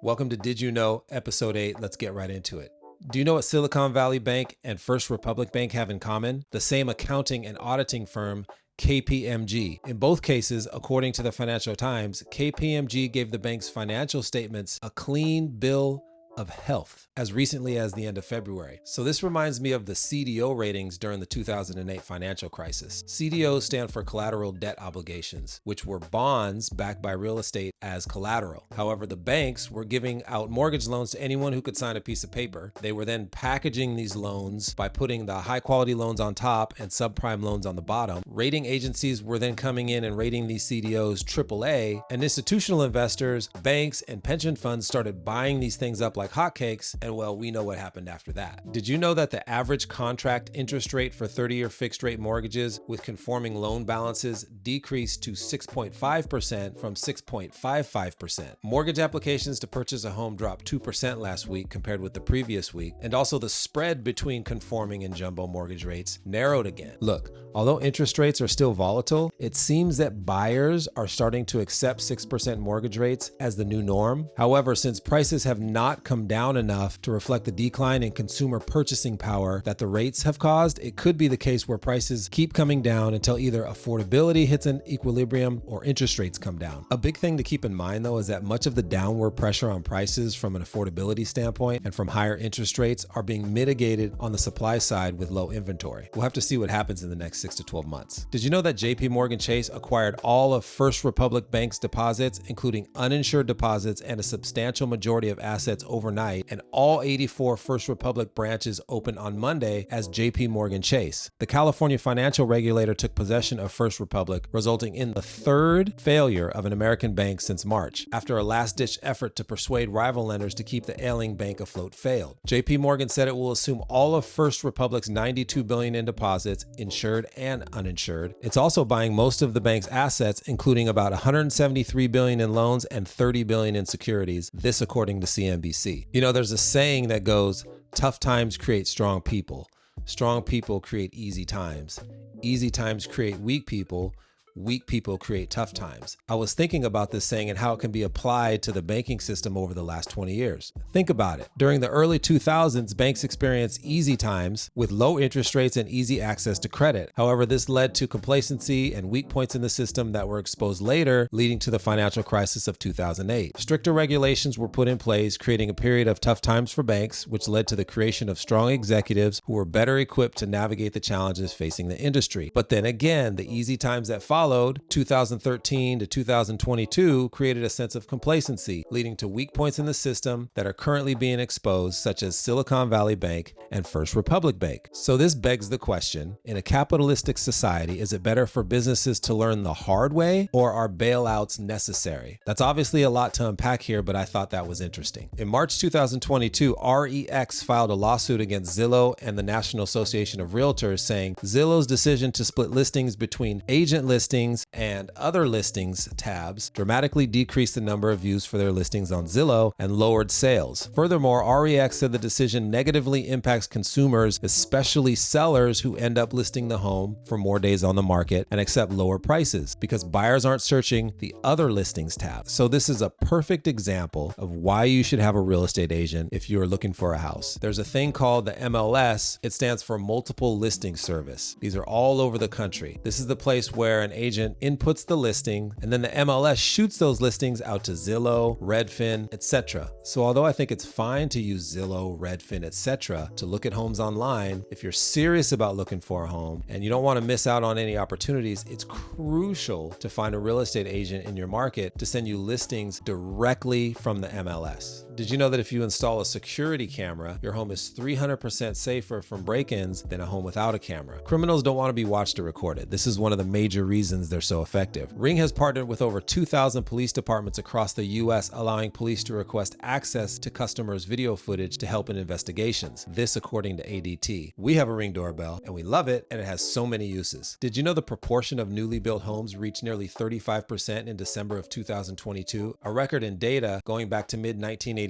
Welcome to Did You Know, Episode 8. Let's get right into it. Do you know what Silicon Valley Bank and First Republic Bank have in common? The same accounting and auditing firm, KPMG. In both cases, according to the Financial Times, KPMG gave the bank's financial statements a clean bill of health as recently as the end of February. So this reminds me of the CDO ratings during the 2008 financial crisis. CDOs stand for collateral debt obligations, which were bonds backed by real estate as collateral. However, the banks were giving out mortgage loans to anyone who could sign a piece of paper. They were then packaging these loans by putting the high quality loans on top and subprime loans on the bottom. Rating agencies were then coming in and rating these CDOs AAA, and institutional investors, banks, and pension funds started buying these things up like hotcakes, and well, we know what happened after that. Did you know that the average contract interest rate for 30-year fixed rate mortgages with conforming loan balances decreased to 6.5% from 6.55%? Mortgage applications to purchase a home dropped 2% last week compared with the previous week, and also the spread between conforming and jumbo mortgage rates narrowed again. Look, although interest rates are still volatile, it seems that buyers are starting to accept 6% mortgage rates as the new norm. However, since prices have not come down enough to reflect the decline in consumer purchasing power that the rates have caused, it could be the case where prices keep coming down until either affordability hits an equilibrium or interest rates come down. A big thing to keep in mind though is that much of the downward pressure on prices from an affordability standpoint and from higher interest rates are being mitigated on the supply side with low inventory. We'll have to see what happens in the next 6 to 12 months. Did you know that JPMorgan Chase acquired all of First Republic Bank's deposits, including uninsured deposits and a substantial majority of assets overnight, and all 84 First Republic branches opened on Monday as JPMorgan Chase? The California financial regulator took possession of First Republic, resulting in the third failure of an American bank since March, after a last-ditch effort to persuade rival lenders to keep the ailing bank afloat failed. JPMorgan said it will assume all of First Republic's $92 billion in deposits, insured and uninsured. It's also buying most of the bank's assets, including about $173 billion in loans and $30 billion in securities, this according to CNBC. You know, there's a saying that goes, tough times create strong people. Strong people create easy times. Easy times create weak people. Weak people create tough times. I was thinking about this saying and how it can be applied to the banking system over the last 20 years. Think about it. During the early 2000s, banks experienced easy times with low interest rates and easy access to credit. However, this led to complacency and weak points in the system that were exposed later, leading to the financial crisis of 2008. Stricter regulations were put in place, creating a period of tough times for banks, which led to the creation of strong executives who were better equipped to navigate the challenges facing the industry. But then again, the easy times that followed, 2013 to 2022, created a sense of complacency, leading to weak points in the system that are currently being exposed, such as Silicon Valley Bank and First Republic Bank. So this begs the question, in a capitalistic society, is it better for businesses to learn the hard way, or are bailouts necessary? That's obviously a lot to unpack here, but I thought that was interesting. In March 2022, REX filed a lawsuit against Zillow and the National Association of Realtors, saying Zillow's decision to split listings between agent listings and other listings tabs dramatically decreased the number of views for their listings on Zillow and lowered sales. Furthermore, REX said the decision negatively impacts consumers, especially sellers who end up listing the home for more days on the market and accept lower prices because buyers aren't searching the other listings tab. So this is a perfect example of why you should have a real estate agent if you are looking for a house. There's a thing called the MLS. It stands for Multiple Listing Service. These are all over the country. This is the place where an agent inputs the listing, and then the MLS shoots those listings out to Zillow, Redfin, etc. So although I think it's fine to use Zillow, Redfin, etc. to look at homes online, if you're serious about looking for a home and you don't want to miss out on any opportunities, it's crucial to find a real estate agent in your market to send you listings directly from the MLS. Did you know that if you install a security camera, your home is 300% safer from break-ins than a home without a camera? Criminals don't want to be watched or recorded. This is one of the major reasons they're so effective. Ring has partnered with over 2,000 police departments across the US, allowing police to request access to customers' video footage to help in investigations. This according to ADT. We have a Ring doorbell and we love it, and it has so many uses. Did you know the proportion of newly built homes reached nearly 35% in December of 2022, a record in data going back to mid-1980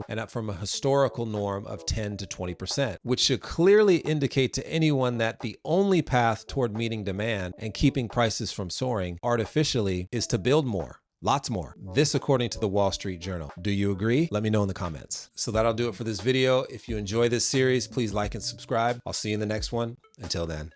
and up from a historical norm of 10 to 20%, which should clearly indicate to anyone that the only path toward meeting demand and keeping prices from soaring artificially is to build more. Lots more. This according to the Wall Street Journal. Do you agree? Let me know in the comments. So that'll do it for this video. If you enjoy this series, please like and subscribe. I'll see you in the next one. Until then.